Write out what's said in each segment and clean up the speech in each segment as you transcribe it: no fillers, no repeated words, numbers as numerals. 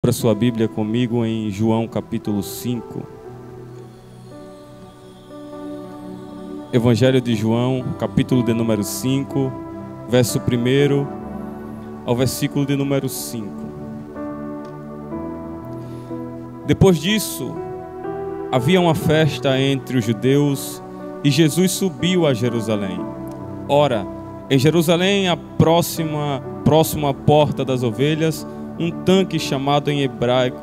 Abra sua Bíblia comigo em João capítulo 5. Evangelho de João, capítulo de número 5, verso 1 ao versículo de número 5. Depois disso, havia uma festa entre os judeus e Jesus subiu a Jerusalém. Ora, em Jerusalém, próximo à porta das ovelhas, um tanque chamado em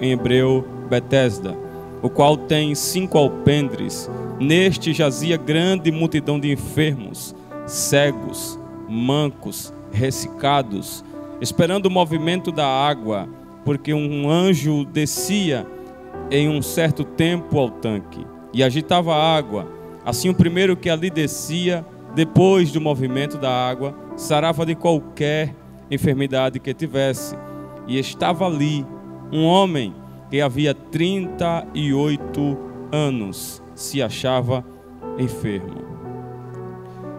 hebreu Betesda, o qual tem 5 alpendres. Neste jazia grande multidão de enfermos, cegos, mancos, ressecados, esperando o movimento da água, porque um anjo descia em um certo tempo ao tanque e agitava a água. Assim o primeiro que ali descia, depois do movimento da água, sarava de qualquer enfermidade que tivesse. E estava ali um homem que havia 38 anos, se achava enfermo.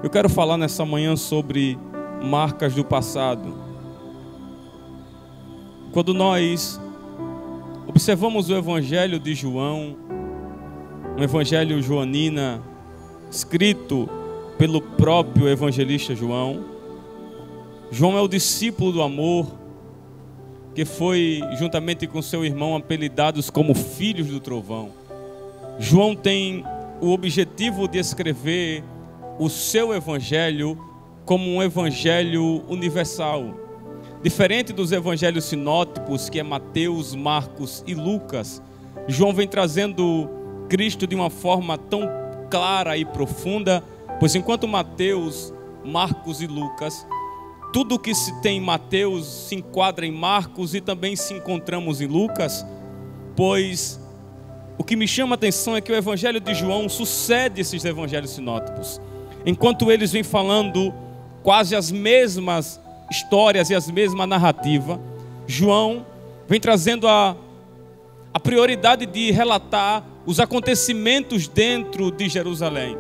Eu quero falar nessa manhã sobre marcas do passado. Quando nós observamos o Evangelho de João, um Evangelho joanina, escrito pelo próprio evangelista João. João é o discípulo do amor, que foi, juntamente com seu irmão, apelidados como filhos do trovão. João tem o objetivo de escrever o seu evangelho como um evangelho universal. Diferente dos evangelhos sinóticos, que é Mateus, Marcos e Lucas, João vem trazendo Cristo de uma forma tão clara e profunda, pois enquanto Mateus, Marcos e Lucas, tudo o que se tem em Mateus se enquadra em Marcos e também se encontramos em Lucas, pois o que me chama a atenção é que o Evangelho de João sucede esses evangelhos sinóticos. Enquanto eles vêm falando quase as mesmas histórias e as mesmas narrativas, João vem trazendo a prioridade de relatar os acontecimentos dentro de Jerusalém.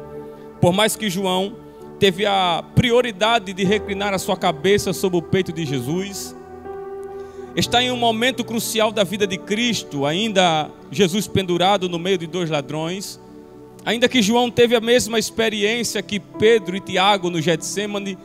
Por mais que João teve a prioridade de reclinar a sua cabeça sobre o peito de Jesus, está em um momento crucial da vida de Cristo, ainda Jesus pendurado no meio de 2 ladrões, ainda que João teve a mesma experiência que Pedro e Tiago no Getsemane,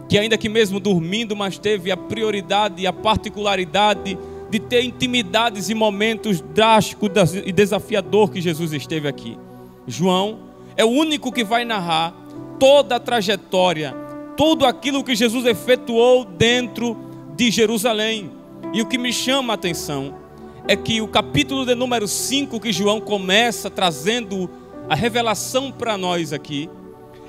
que ainda que mesmo dormindo, mas teve a prioridade e a particularidade de ter intimidades e momentos drásticos e desafiador que Jesus esteve aqui. João é o único que vai narrar toda a trajetória, tudo aquilo que Jesus efetuou dentro de Jerusalém. E o que me chama a atenção é que o capítulo de número 5 que João começa trazendo a revelação para nós aqui,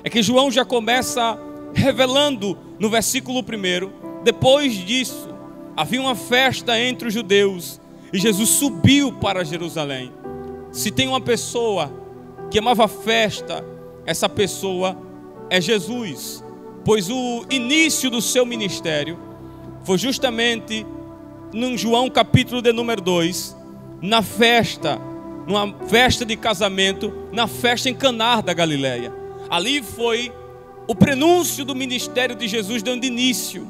é que João já começa revelando no versículo 1, depois disso, havia uma festa entre os judeus e Jesus subiu para Jerusalém. Se tem uma pessoa que amava festa, essa pessoa é Jesus, pois o início do seu ministério foi justamente no João capítulo de número 2, na festa, numa festa de casamento, na festa em Caná da Galileia. Ali foi o prenúncio do ministério de Jesus dando início.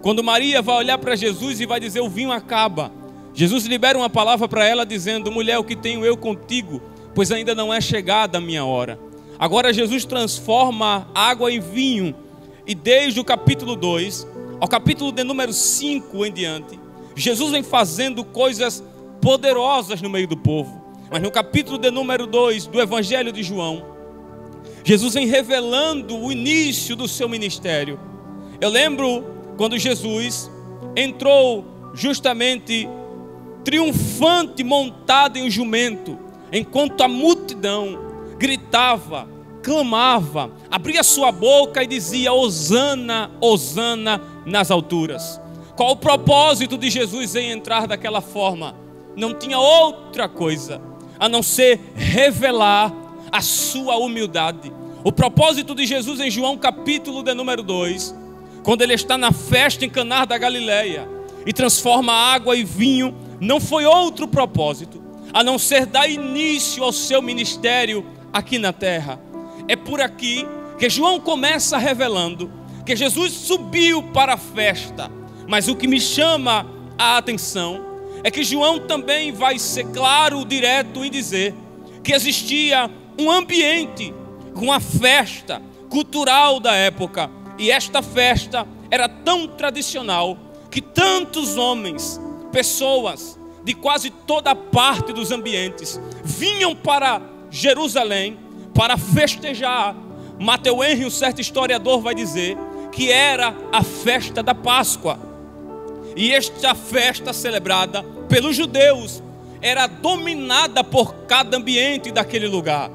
Quando Maria vai olhar para Jesus e vai dizer: o vinho acaba, Jesus libera uma palavra para ela dizendo: mulher, o que tenho eu contigo? Pois ainda não é chegada a minha hora. Agora Jesus transforma água em vinho. E desde o capítulo 2 ao capítulo de número 5 em diante, Jesus vem fazendo coisas poderosas no meio do povo. Mas no capítulo de número 2 do Evangelho de João, Jesus vem revelando o início do seu ministério. Eu lembro quando Jesus entrou justamente triunfante, montado em um jumento, enquanto a multidão gritava, clamava, abria sua boca e dizia: Hosana, Hosana nas alturas. Qual o propósito de Jesus em entrar daquela forma? Não tinha outra coisa a não ser revelar a sua humildade. O propósito de Jesus em João capítulo de número 2, quando ele está na festa em Caná da Galileia e transforma água em vinho, não foi outro propósito a não ser dar início ao seu ministério aqui na terra. É por aqui que João começa revelando que Jesus subiu para a festa. Mas o que me chama a atenção é que João também vai ser claro, direto em dizer que existia um ambiente, uma festa cultural da época, e esta festa era tão tradicional que tantos homens, pessoas de quase toda parte dos ambientes vinham para Jerusalém para festejar. Matthew Henry, um certo historiador, vai dizer que era a festa da Páscoa. E esta festa celebrada pelos judeus era dominada por cada ambiente daquele lugar.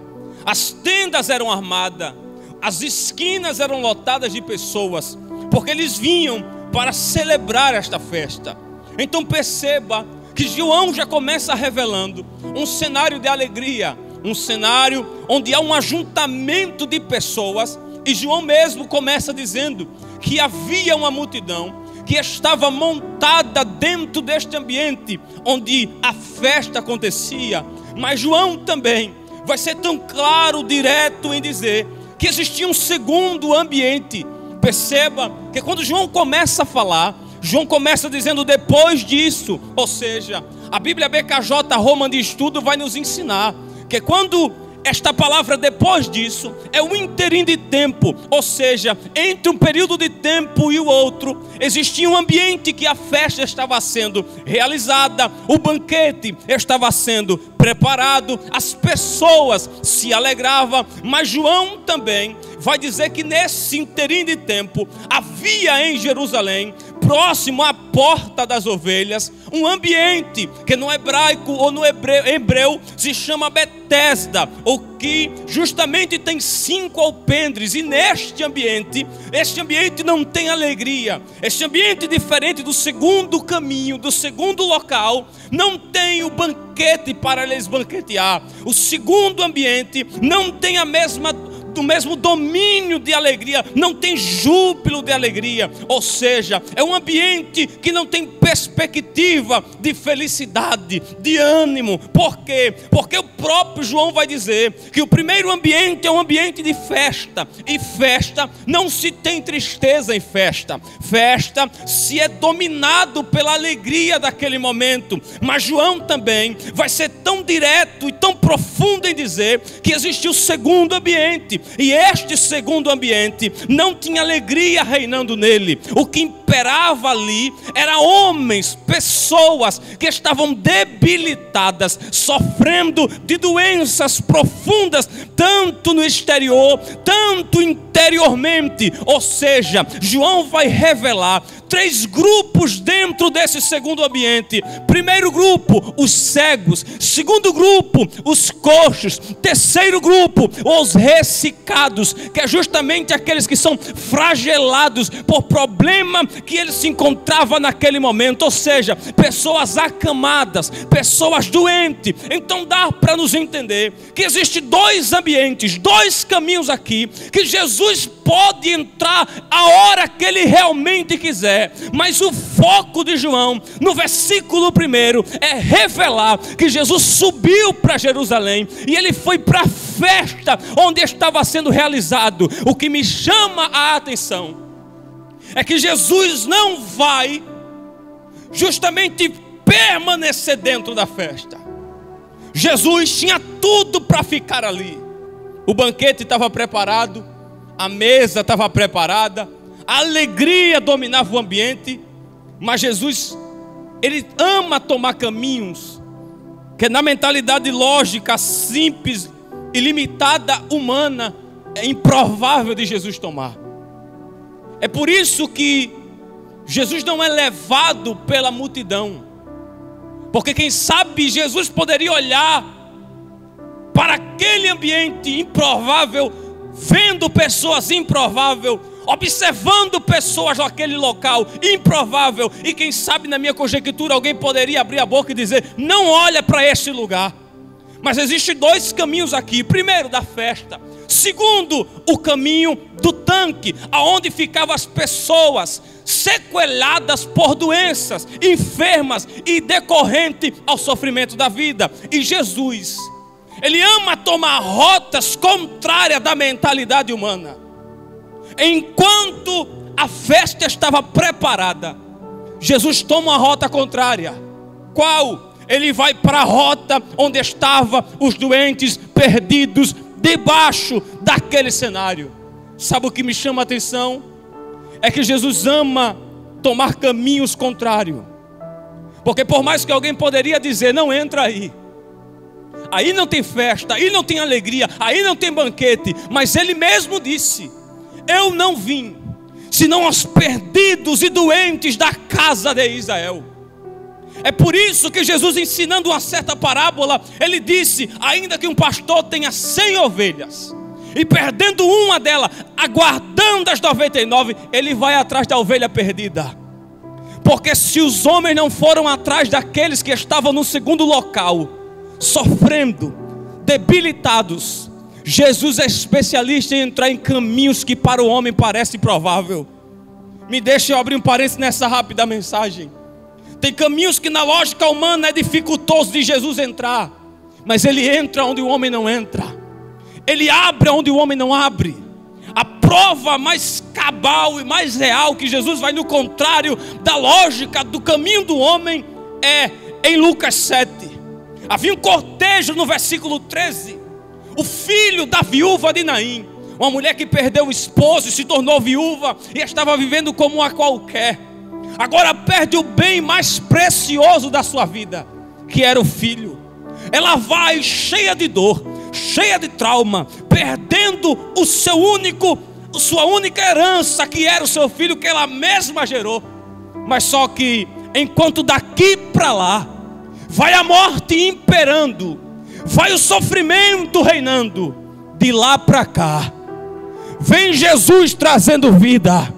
As tendas eram armadas, as esquinas eram lotadas de pessoas, porque eles vinham para celebrar esta festa. Então perceba que João já começa revelando um cenário de alegria, um cenário onde há um ajuntamento de pessoas. E João mesmo começa dizendo que havia uma multidão que estava montada dentro deste ambiente onde a festa acontecia. Mas João também vai ser tão claro, direto em dizer que existia um segundo ambiente. Perceba que quando João começa a falar, João começa dizendo depois disso. Ou seja, a Bíblia BKJ Roma de Estudo vai nos ensinar que quando esta palavra depois disso é o ínterim de tempo, ou seja, entre um período de tempo e o outro, existia um ambiente que a festa estava sendo realizada, o banquete estava sendo preparado, as pessoas se alegravam. Mas João também vai dizer que nesse ínterim de tempo havia em Jerusalém, próximo à porta das ovelhas, um ambiente que no hebraico ou no hebreu se chama Betesda, o que justamente tem 5 alpendres. E neste ambiente, este ambiente não tem alegria. Este ambiente, diferente do segundo caminho, do segundo local, não tem o banquete para eles banquetear. O segundo ambiente não tem o mesmo domínio de alegria, não tem júbilo de alegria. Ou seja, é um ambiente que não tem perspectiva de felicidade, de ânimo. Por quê? Porque o próprio João vai dizer que o primeiro ambiente é um ambiente de festa, e festa não se tem tristeza em festa. Festa se é dominado pela alegria daquele momento. Mas João também vai ser tão direto e tão profundo em dizer que existe o segundo ambiente. E este segundo ambiente não tinha alegria reinando nele. O que imperava ali era homens, pessoas que estavam debilitadas, sofrendo de doenças profundas, tanto no exterior, tanto interiormente. Ou seja, João vai revelar 3 grupos dentro desse segundo ambiente. Primeiro grupo, os cegos. Segundo grupo, os coxos. Terceiro grupo, os ressecados, que é justamente aqueles que são flagelados por problema que ele se encontrava naquele momento. Ou seja, pessoas acamadas, pessoas doentes. Então dá para nos entender que existem 2 ambientes, 2 caminhos aqui, que Jesus pode entrar a hora que ele realmente quiser. Mas o foco de João no versículo 1 é revelar que Jesus subiu para Jerusalém e ele foi para a festa onde estava sendo realizado. O que me chama a atenção é que Jesus não vai justamente permanecer dentro da festa. Jesus tinha tudo para ficar ali. O banquete estava preparado, a mesa estava preparada, a alegria dominava o ambiente. Mas Jesus, ele ama tomar caminhos que na mentalidade lógica, simples e limitada, humana, é improvável de Jesus tomar. É por isso que Jesus não é levado pela multidão, porque quem sabe Jesus poderia olhar para aquele ambiente improvável, vendo pessoas improváveis, observando pessoas naquele local improvável, e quem sabe na minha conjectura alguém poderia abrir a boca e dizer: não olha para esse lugar. Mas existem 2 caminhos aqui. Primeiro, da festa. Segundo, o caminho do tanque, aonde ficavam as pessoas sequeladas por doenças, enfermas e decorrente ao sofrimento da vida. E Jesus, ele ama tomar rotas contrárias da mentalidade humana. Enquanto a festa estava preparada, Jesus toma uma rota contrária. qual ele vai para a rota onde estavam os doentes perdidos, debaixo daquele cenário. Sabe o que me chama a atenção? É que Jesus ama tomar caminhos contrários. Porque por mais que alguém poderia dizer, não entra aí, aí não tem festa, aí não tem alegria, aí não tem banquete, mas ele mesmo disse, eu não vim senão aos perdidos e doentes da casa de Israel. É por isso que Jesus, ensinando uma certa parábola, ele disse, ainda que um pastor tenha 100 ovelhas, e perdendo uma delas, aguardando as 99, ele vai atrás da ovelha perdida. Porque se os homens não foram atrás daqueles que estavam no segundo local, sofrendo, debilitados, Jesus é especialista em entrar em caminhos que para o homem parece improvável. Me deixe eu abrir um parênteses nessa rápida mensagem. Tem caminhos que na lógica humana é dificultoso de Jesus entrar, mas ele entra onde o homem não entra, ele abre onde o homem não abre. A prova mais cabal e mais real que Jesus vai no contrário da lógica do caminho do homem é em Lucas 7. Havia um cortejo no versículo 13. O filho da viúva de Naim, uma mulher que perdeu o esposo e se tornou viúva e estava vivendo como uma qualquer, agora perde o bem mais precioso da sua vida, que era o filho. Ela vai cheia de dor, cheia de trauma, perdendo sua única herança, que era o seu filho, que ela mesma gerou. Mas só que enquanto daqui para lá vai a morte imperando, vai o sofrimento reinando, de lá para cá vem Jesus trazendo vida.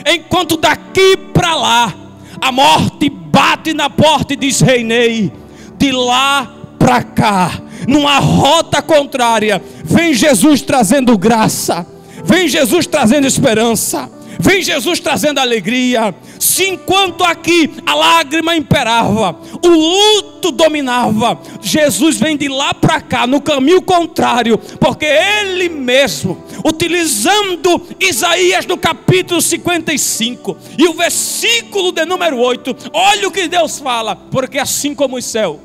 Enquanto daqui para lá a morte bate na porta e diz reinei, de lá para cá, numa rota contrária, vem Jesus trazendo graça, vem Jesus trazendo esperança, vem Jesus trazendo alegria. Se enquanto aqui a lágrima imperava, o luto dominava, Jesus vem de lá para cá, no caminho contrário, porque Ele mesmo, utilizando Isaías no capítulo 55, e o versículo de número 8, olha o que Deus fala, porque assim como os céus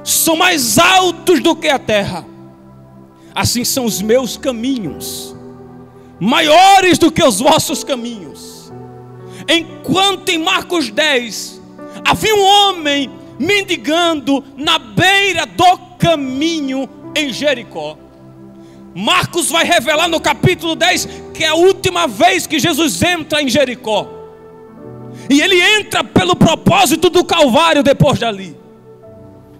são mais altos do que a terra, assim são os meus caminhos, maiores do que os vossos caminhos. Enquanto em Marcos 10 havia um homem mendigando na beira do caminho em Jericó, Marcos vai revelar no capítulo 10 que é a última vez que Jesus entra em Jericó, e ele entra pelo propósito do Calvário depois dali.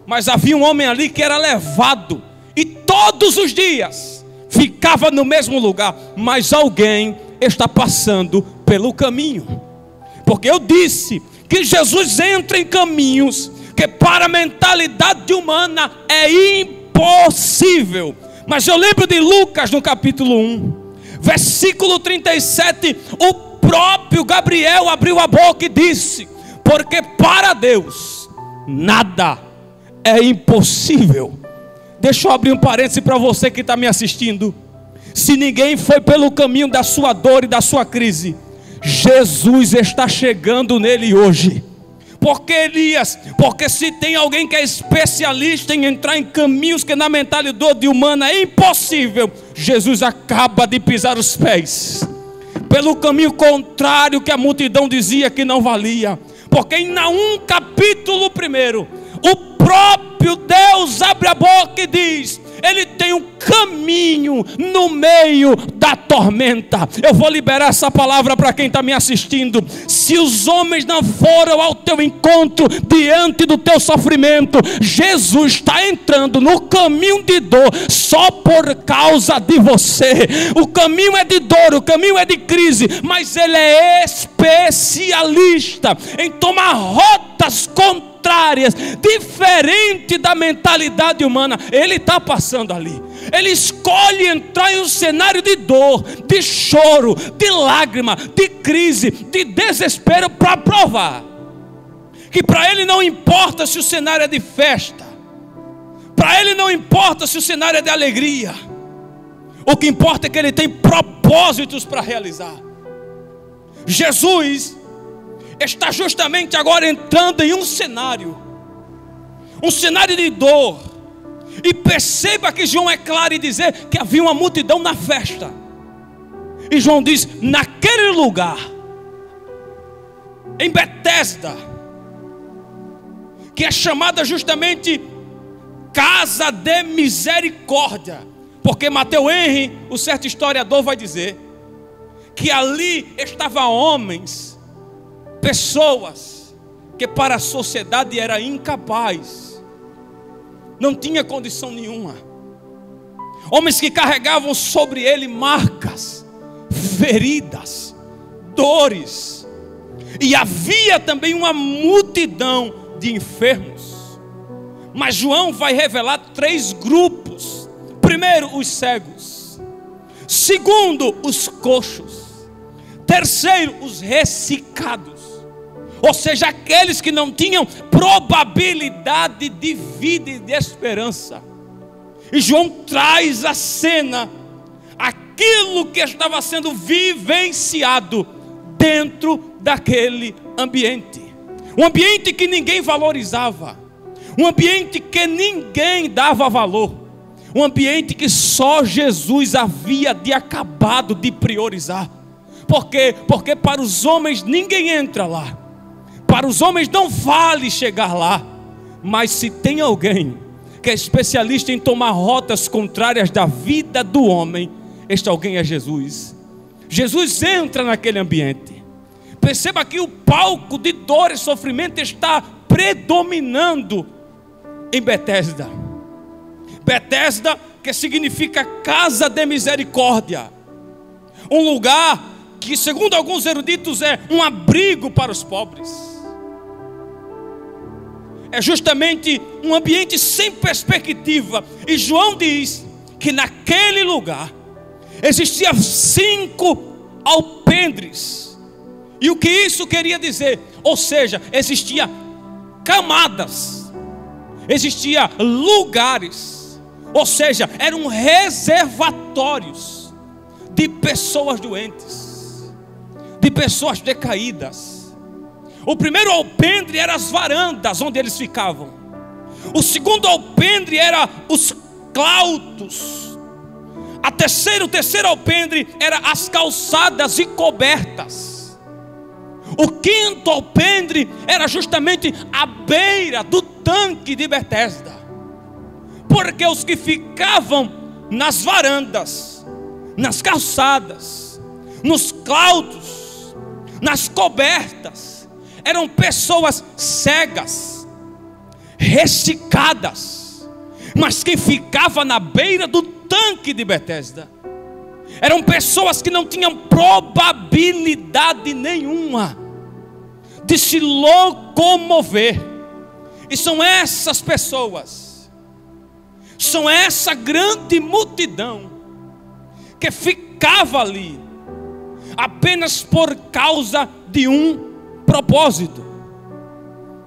Mas havia um homem ali que era levado, e todos os dias ficava no mesmo lugar, mas alguém está passando pelo caminho. Porque eu disse que Jesus entra em caminhos que para a mentalidade humana é impossível. Mas eu lembro de Lucas no capítulo 1, versículo 37, o próprio Gabriel abriu a boca e disse, porque para Deus nada é impossível. Deixa eu abrir um parêntese para você que está me assistindo. Se ninguém foi pelo caminho da sua dor e da sua crise, Jesus está chegando nele hoje. Porque Elias, porque se tem alguém que é especialista em entrar em caminhos que na mentalidade humana é impossível, Jesus acaba de pisar os pés pelo caminho contrário que a multidão dizia que não valia. Porque em Naum capítulo 1, o próprio Deus abre a boca e diz, Ele tem um caminho no meio da tormenta. Eu vou liberar essa palavra para quem está me assistindo. Se os homens não foram ao teu encontro diante do teu sofrimento, Jesus está entrando no caminho de dor só por causa de você. O caminho é de dor, o caminho é de crise, mas Ele é especialista em tomar rotas contrárias, diferente da mentalidade humana. Ele está passando ali, Ele escolhe entrar em um cenário de dor, de choro, de lágrima, de crise, de desespero, para provar que para Ele não importa se o cenário é de festa, para Ele não importa se o cenário é de alegria. O que importa é que Ele tem propósitos para realizar. Jesus está justamente agora entrando em um cenário um cenário de dor. E perceba que João é claro em dizer que havia uma multidão na festa. E João diz: naquele lugar, em Betesda, que é chamada justamente Casa de Misericórdia, porque Mateus Henry, o certo historiador, vai dizer que ali estavam homens, pessoas que para a sociedade era incapaz, não tinha condição nenhuma, homens que carregavam sobre ele marcas, feridas, dores, e havia também uma multidão de enfermos. Mas João vai revelar 3 grupos. Primeiro, os cegos. Segundo, os coxos. Terceiro, os ressecados. Ou seja, aqueles que não tinham probabilidade de vida e de esperança. E João traz à cena aquilo que estava sendo vivenciado dentro daquele ambiente. Um ambiente que ninguém valorizava. Um ambiente que ninguém dava valor. Um ambiente que só Jesus havia acabado de priorizar. Por quê? Porque para os homens ninguém entra lá. Para os homens não vale chegar lá. Mas se tem alguém que é especialista em tomar rotas contrárias da vida do homem, este alguém é Jesus. Jesus entra naquele ambiente. Perceba que o palco de dor e sofrimento está predominando em Betesda. Betesda, que significa Casa de Misericórdia. Um lugar que, segundo alguns eruditos, é um abrigo para os pobres. É justamente um ambiente sem perspectiva. E João diz que naquele lugar existiam 5 alpendres. E o que isso queria dizer? Ou seja, existia camadas, existia lugares, ou seja, eram reservatórios de pessoas doentes, de pessoas decaídas. O primeiro alpendre era as varandas onde eles ficavam. O segundo alpendre era os clautos. O terceiro alpendre era as calçadas e cobertas. O quinto alpendre era justamente a beira do tanque de Betesda. Porque os que ficavam nas varandas, nas calçadas, nos clautos, nas cobertas, eram pessoas cegas, ressecadas. Mas quem ficava na beira do tanque de Betesda eram pessoas que não tinham probabilidade nenhuma de se locomover. E são essas pessoas, são essa grande multidão que ficava ali apenas por causa de um propósito.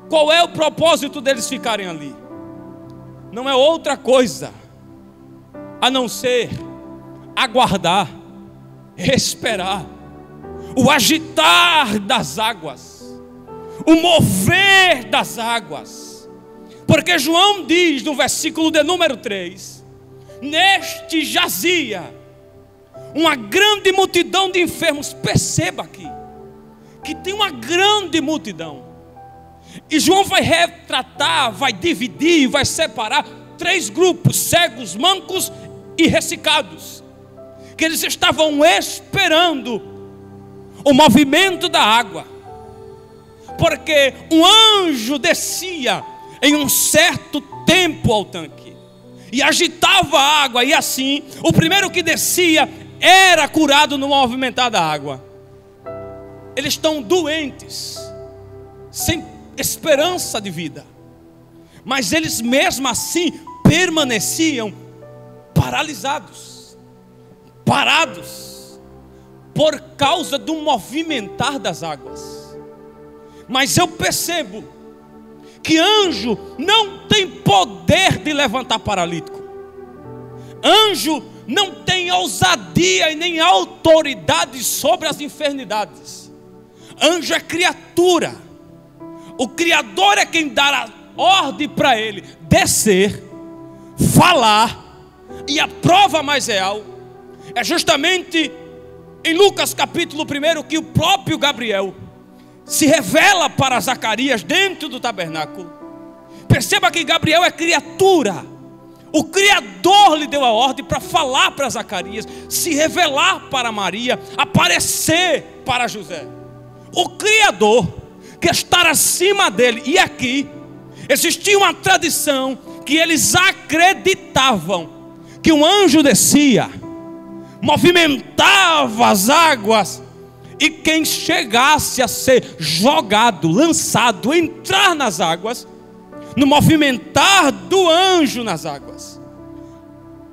Qual é o propósito deles ficarem ali? Não é outra coisa a não ser aguardar, esperar o agitar das águas, o mover das águas. Porque João diz no versículo de número 3: neste jazia uma grande multidão de enfermos. Perceba aqui que tem uma grande multidão. E João vai retratar, vai dividir, vai separar 3 grupos: cegos, mancos e ressecados, que eles estavam esperando o movimento da água, porque um anjo descia em um certo tempo ao tanque e agitava a água, e assim o primeiro que descia era curado no movimentar da água. Eles estão doentes, sem esperança de vida, mas eles mesmo assim permaneciam paralisados, parados, por causa do movimentar das águas. Mas eu percebo que anjo não tem poder de levantar paralítico. Anjo não tem ousadia e nem autoridade sobre as enfermidades. Anjo é criatura. O Criador é quem dá ordem para ele descer, falar. E a prova mais real é justamente em Lucas capítulo 1, que o próprio Gabriel se revela para Zacarias dentro do tabernáculo. Perceba que Gabriel é criatura. O Criador lhe deu a ordem para falar para Zacarias, se revelar para Maria, aparecer para José. O Criador que está acima dele. E aqui existia uma tradição que eles acreditavam que um anjo descia, movimentava as águas, e quem chegasse a ser jogado, lançado, entrar nas águas, no movimentar do anjo nas águas,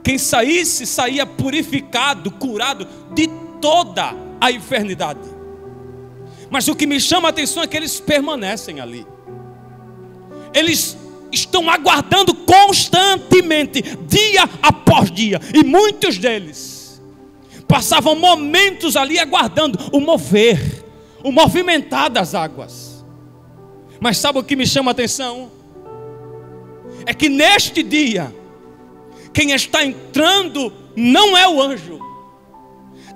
quem saísse, saía purificado, curado de toda a enfermidade. Mas o que me chama a atenção é que eles permanecem ali. Eles estão aguardando constantemente, dia após dia. E muitos deles passavam momentos ali aguardando o mover, o movimentar das águas. Mas sabe o que me chama a atenção? É que neste dia, quem está entrando não é o anjo.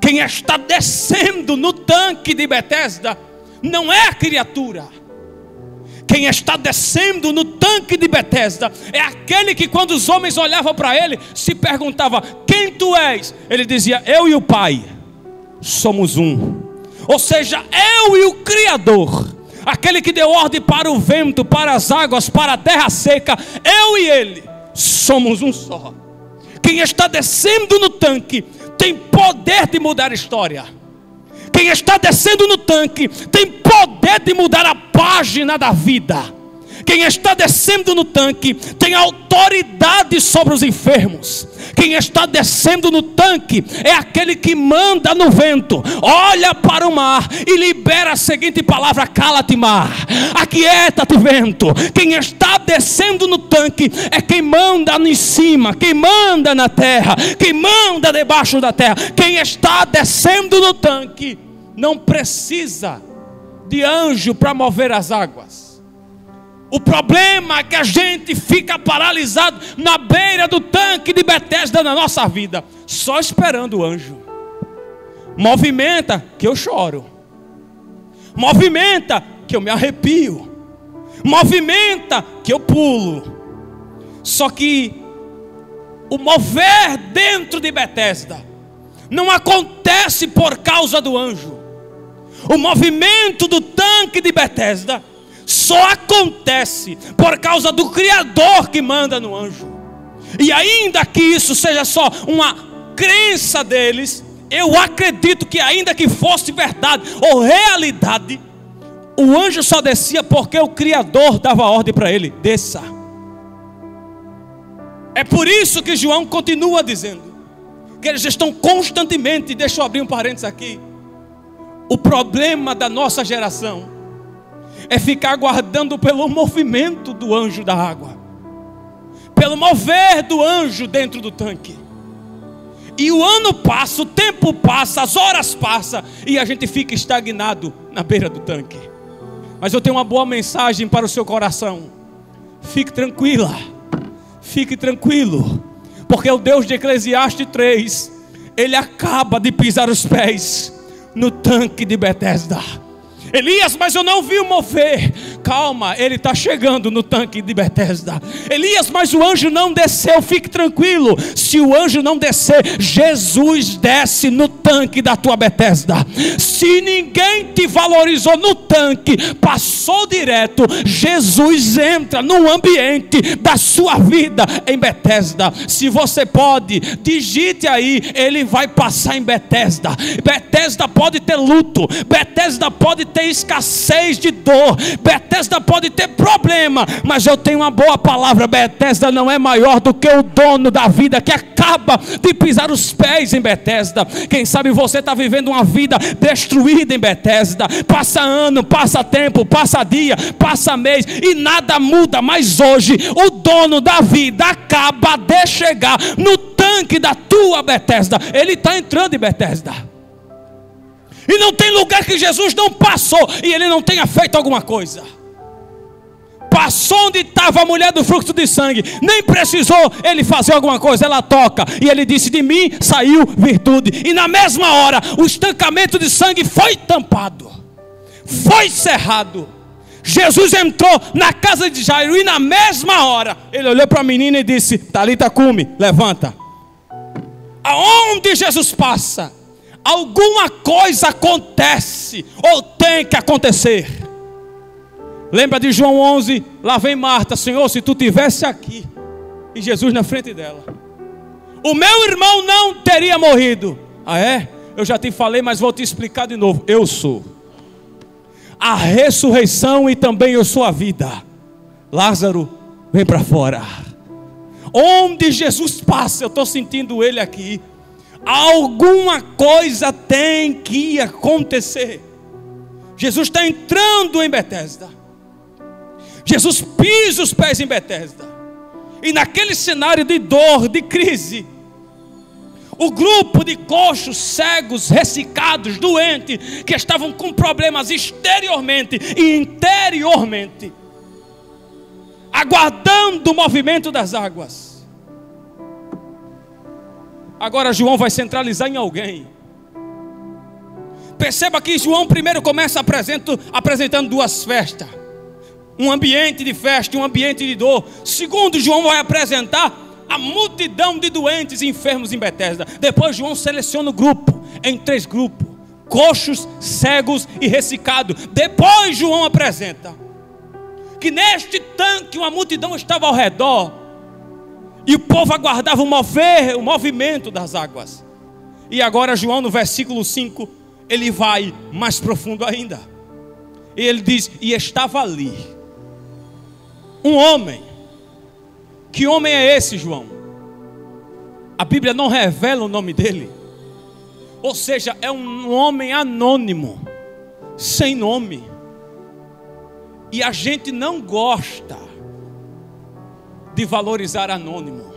Quem está descendo no tanque de Betesda não é a criatura. Quem está descendo no tanque de Betesda é aquele que, quando os homens olhavam para ele, se perguntava: quem tu és? Ele dizia: eu e o Pai somos um. Ou seja, eu e o Criador, aquele que deu ordem para o vento, para as águas, para a terra seca, eu e ele somos um só. Quem está descendo no tanque tem poder de mudar a história. Quem está descendo no tanque tem poder de mudar a página da vida. Quem está descendo no tanque tem autoridade sobre os enfermos. Quem está descendo no tanque é aquele que manda no vento, olha para o mar e libera a seguinte palavra: cala-te mar, aquieta-te vento. Quem está descendo no tanque é quem manda em cima, quem manda na terra, quem manda debaixo da terra. Quem está descendo no tanque não precisa de anjo para mover as águas. O problema é que a gente fica paralisado na beira do tanque de Betesda na nossa vida, só esperando o anjo. Movimenta que eu choro, movimenta que eu me arrepio, movimenta que eu pulo. Só que o mover dentro de Betesda não acontece por causa do anjo. O movimento do tanque de Betesda só acontece por causa do Criador que manda no anjo. E ainda que isso seja só uma crença deles, eu acredito que, ainda que fosse verdade ou realidade, o anjo só descia porque o Criador dava ordem para ele: desça. É por isso que João continua dizendo que eles estão constantemente, deixa eu abrir um parênteses aqui, o problema da nossa geração é ficar aguardando pelo movimento do anjo da água, pelo mover do anjo dentro do tanque. E o ano passa, o tempo passa, as horas passam, e a gente fica estagnado na beira do tanque. Mas eu tenho uma boa mensagem para o seu coração: fique tranquila, fique tranquilo, porque o Deus de Eclesiastes 3, Ele acaba de pisar os pés no tanque de Betesda. Elias, mas eu não vi o mover. Calma, ele está chegando no tanque de Betesda. Elias, mas o anjo não desceu. Fique tranquilo, se o anjo não descer, Jesus desce no tanque da tua Betesda. Se ninguém te valorizou no tanque, passou direto, Jesus entra no ambiente da sua vida em Betesda. Se você pode, digite aí: ele vai passar em Betesda. Betesda pode ter luto, Betesda pode ter escassez de dor, Betesda pode ter problema, mas eu tenho uma boa palavra: Betesda não é maior do que o dono da vida que acaba de pisar os pés em Betesda. Quem sabe você está vivendo uma vida destruída em Betesda, passa ano, passa tempo, passa dia, passa mês e nada muda, mas hoje o dono da vida acaba de chegar no tanque da tua Betesda. Ele está entrando em Betesda. E não tem lugar que Jesus não passou e ele não tenha feito alguma coisa. passou onde estava a mulher do fluxo de sangue, nem precisou ele fazer alguma coisa, ela toca, e ele disse: de mim saiu virtude. E na mesma hora, o estancamento de sangue foi tampado, foi cerrado. Jesus entrou na casa de Jairo, e na mesma hora, ele olhou para a menina e disse: Talita cumi, levanta. Aonde Jesus passa, alguma coisa acontece, ou tem que acontecer. Lembra de João 11? Lá vem Marta: Senhor, se tu estivesse aqui. E Jesus na frente dela: o meu irmão não teria morrido. Ah, é? Eu já te falei, mas vou te explicar de novo. Eu sou a ressurreição e também eu sou a vida. Lázaro, vem para fora. Onde Jesus passa, eu estou sentindo ele aqui. Alguma coisa tem que acontecer. Jesus está entrando em Betesda. Jesus pisa os pés em Betesda. E naquele cenário de dor, de crise, o grupo de coxos, cegos, ressecados, doentes, que estavam com problemas exteriormente e interiormente, aguardando o movimento das águas. Agora João vai centralizar em alguém. Perceba que João primeiro começa apresentando duas festas. Um ambiente de festa, um ambiente de dor. Segundo, João vai apresentar a multidão de doentes e enfermos em Betesda. Depois João seleciona o grupo em 3 grupos: coxos, cegos e ressecados. Depois João apresenta que neste tanque uma multidão estava ao redor, e o povo aguardava o movimento das águas. E agora João, no versículo 5, ele vai mais profundo ainda. E ele diz: e estava ali um homem. Que homem é esse, João? A Bíblia não revela o nome dele. Ou seja, é um homem anônimo, sem nome. E a gente não gosta de valorizar anônimo.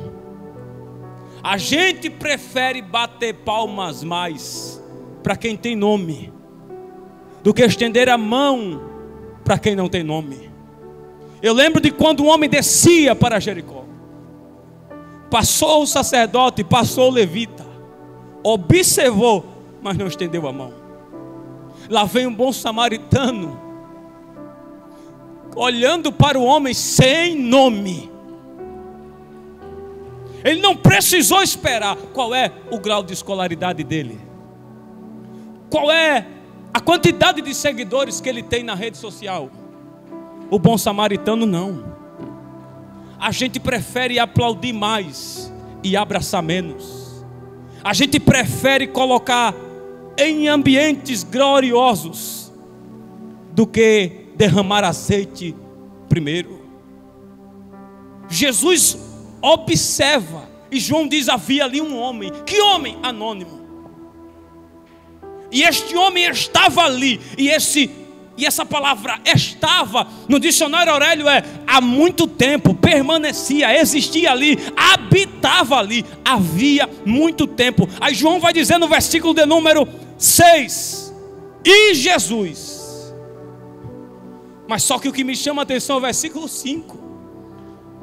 A gente prefere bater palmas mais para quem tem nome, do que estender a mão para quem não tem nome. Eu lembro de quando um homem descia para Jericó. Passou o sacerdote, passou o levita, observou, mas não estendeu a mão. Lá vem um bom samaritano, olhando para o homem sem nome. Ele não precisou esperar qual é o grau de escolaridade dele, qual é a quantidade de seguidores que ele tem na rede social. O bom samaritano não. A gente prefere aplaudir mais e abraçar menos. A gente prefere colocar em ambientes gloriosos do que derramar azeite primeiro. Jesus observa, e João diz: havia ali um homem. Que homem? Anônimo. E este homem estava ali. E essa palavra estava, no dicionário Aurélio, é há muito tempo, permanecia, existia ali, habitava ali, havia muito tempo. Aí João vai dizer no versículo de número 6: e Jesus. Mas só que o que me chama a atenção é o versículo 5.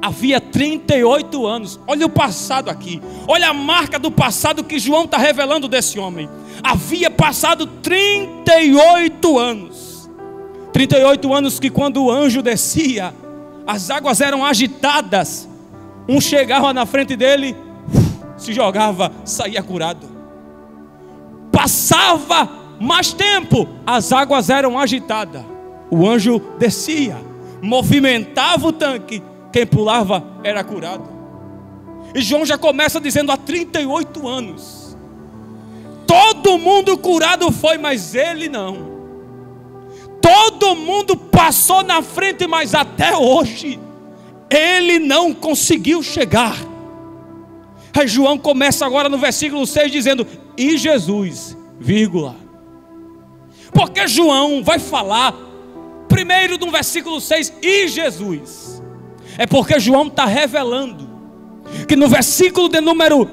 Havia 38 anos. Olha o passado aqui, olha a marca do passado que João está revelando desse homem. Havia passado 38 anos. 38 anos que quando o anjo descia, as águas eram agitadas. Um chegava na frente dele, se jogava, saía curado. Passava mais tempo, as águas eram agitadas. O anjo descia, movimentava o tanque, quem pulava era curado. E João já começa dizendo: há 38 anos. Todo mundo curado foi, mas ele não. Todo mundo passou na frente, mas até hoje ele não conseguiu chegar. Aí João começa agora no versículo 6 dizendo: e Jesus, vírgula. Porque João vai falar primeiro no versículo 6, e Jesus. É porque João está revelando que no versículo de número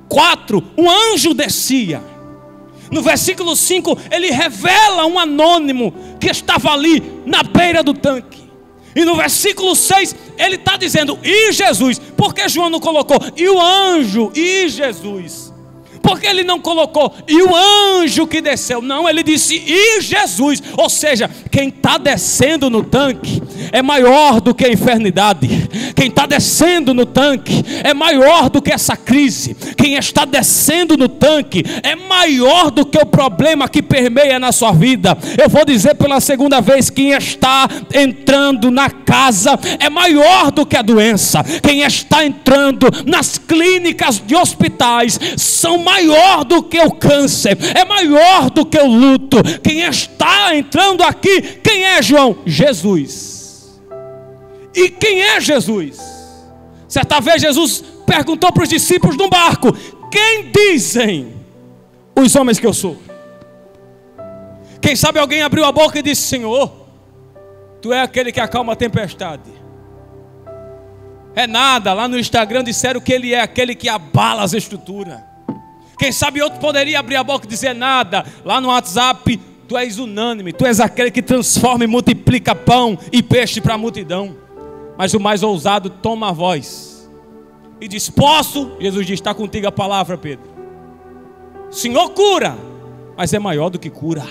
4, um anjo descia. No versículo 5, ele revela um anônimo que estava ali na beira do tanque. E no versículo 6, ele está dizendo, e Jesus? Por que João não colocou, e o anjo, e Jesus? Por que ele não colocou, e o anjo que desceu? Não, ele disse, e Jesus. Ou seja, quem está descendo no tanque é maior do que a enfermidade. Quem está descendo no tanque é maior do que essa crise. Quem está descendo no tanque é maior do que o problema que permeia na sua vida. Eu vou dizer pela segunda vez, quem está entrando na casa é maior do que a doença. Quem está entrando nas clínicas de hospitais são maior do que o câncer, é maior do que o luto. Quem está entrando aqui, quem é, João? Jesus. E quem é Jesus? Certa vez Jesus perguntou para os discípulos no barco, quem dizem os homens que eu sou? Quem sabe alguém abriu a boca e disse, Senhor, tu é aquele que acalma a tempestade. É nada, lá no Instagram disseram que ele é aquele que abala as estruturas. Quem sabe outro poderia abrir a boca e dizer nada, lá no WhatsApp, tu és unânime, tu és aquele que transforma e multiplica pão e peixe para a multidão. Mas o mais ousado toma a voz e diz, posso? Jesus diz, está contigo a palavra, Pedro. Senhor cura, mas é maior do que cura.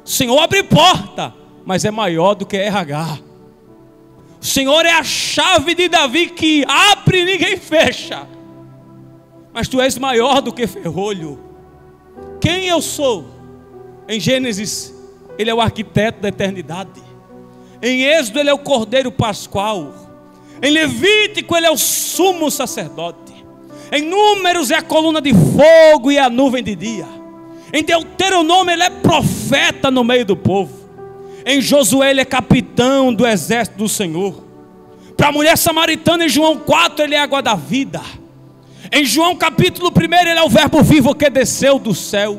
Senhor abre porta, mas é maior do que RH. O Senhor é a chave de Davi que abre e ninguém fecha. Mas tu és maior do que ferrolho. Quem eu sou? Em Gênesis, ele é o arquiteto da eternidade. Em Êxodo, ele é o cordeiro pascual. Em Levítico, ele é o sumo sacerdote. Em Números, é a coluna de fogo e a nuvem de dia. Em Deuteronômio, ele é profeta no meio do povo. Em Josué, ele é capitão do exército do Senhor. Para a mulher samaritana, em João 4, ele é a água da vida. Em João capítulo 1, ele é o verbo vivo que desceu do céu.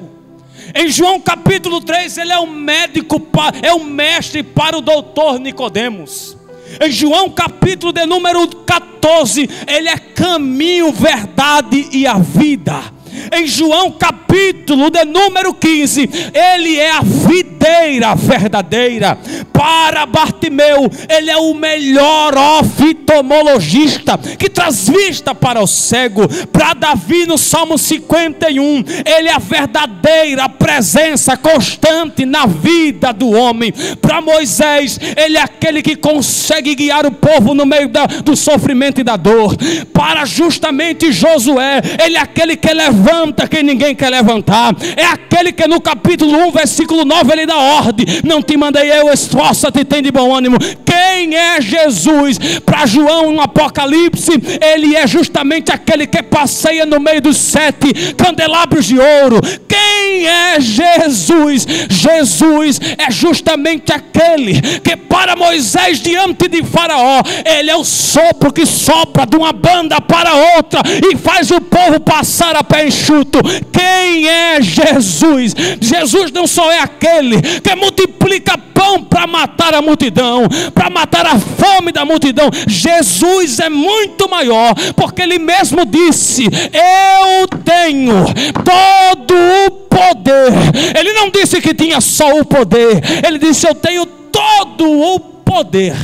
Em João capítulo 3, ele é o médico, é o mestre para o doutor Nicodemos. Em João capítulo de número 14, ele é caminho, verdade e a vida. Em João capítulo de número 15, ele é a videira verdadeira. Para Bartimeu, ele é o melhor oftalmologista que traz vista para o cego. Para Davi no Salmo 51, ele é a verdadeira presença constante na vida do homem. Para Moisés, ele é aquele que consegue guiar o povo no meio do sofrimento e da dor. Para justamente Josué, ele é aquele que levanta quem ninguém quer levantar. É aquele que no capítulo 1, versículo 9, ele dá ordem: não te mandei eu, esforça-te, tem de bom ânimo. Quem é Jesus? Para João no Apocalipse, ele é justamente aquele que passeia no meio dos 7 candelabros de ouro. Quem é Jesus? Jesus é justamente aquele que para Moisés diante de Faraó, ele é o sopro que sopra de uma banda para outra e faz o povo passar a pé enxuto. Quem é Jesus? Jesus não só é aquele que multiplica pão para matar a multidão, para matar a fome da multidão. Jesus é muito maior, porque ele mesmo disse: eu tenho todo o poder. Ele não disse que tinha só o poder, ele disse: eu tenho todo o poder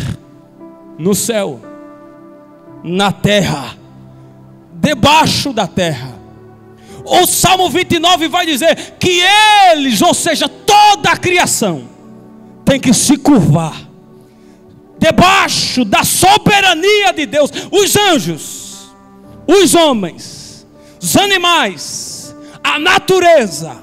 no céu, na terra, debaixo da terra. O Salmo 29 vai dizer que eles, ou seja, toda a criação, tem que se curvar debaixo da soberania de Deus. Os anjos, os homens, os animais, a natureza,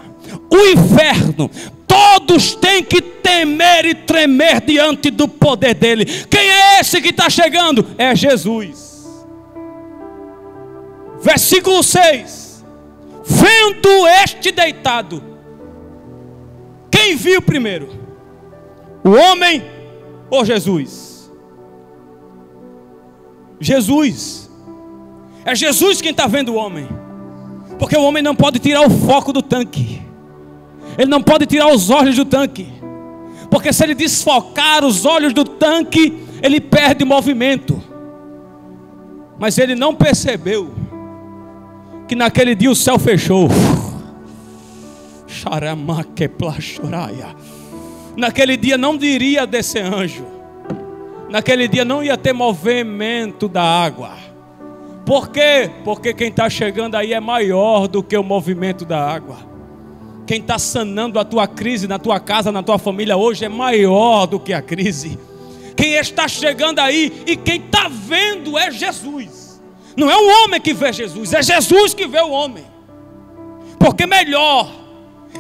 o inferno, todos têm que temer e tremer diante do poder dele. Quem é esse que está chegando? É Jesus. Versículo 6: vendo este deitado, quem viu primeiro? O homem ou Jesus? Jesus. É Jesus quem está vendo o homem, porque o homem não pode tirar o foco do tanque, ele não pode tirar os olhos do tanque, porque se ele desfocar os olhos do tanque, ele perde movimento. Mas ele não percebeu que naquele dia o céu fechou. Naquele dia não iria descer anjo. naquele dia não ia ter movimento da água. Por quê? Porque quem está chegando aí é maior do que o movimento da água. Quem está sanando a tua crise na tua casa, na tua família hoje é maior do que a crise. Quem está chegando aí e quem está vendo é Jesus. Não é o homem que vê Jesus, é Jesus que vê o homem. Porque melhor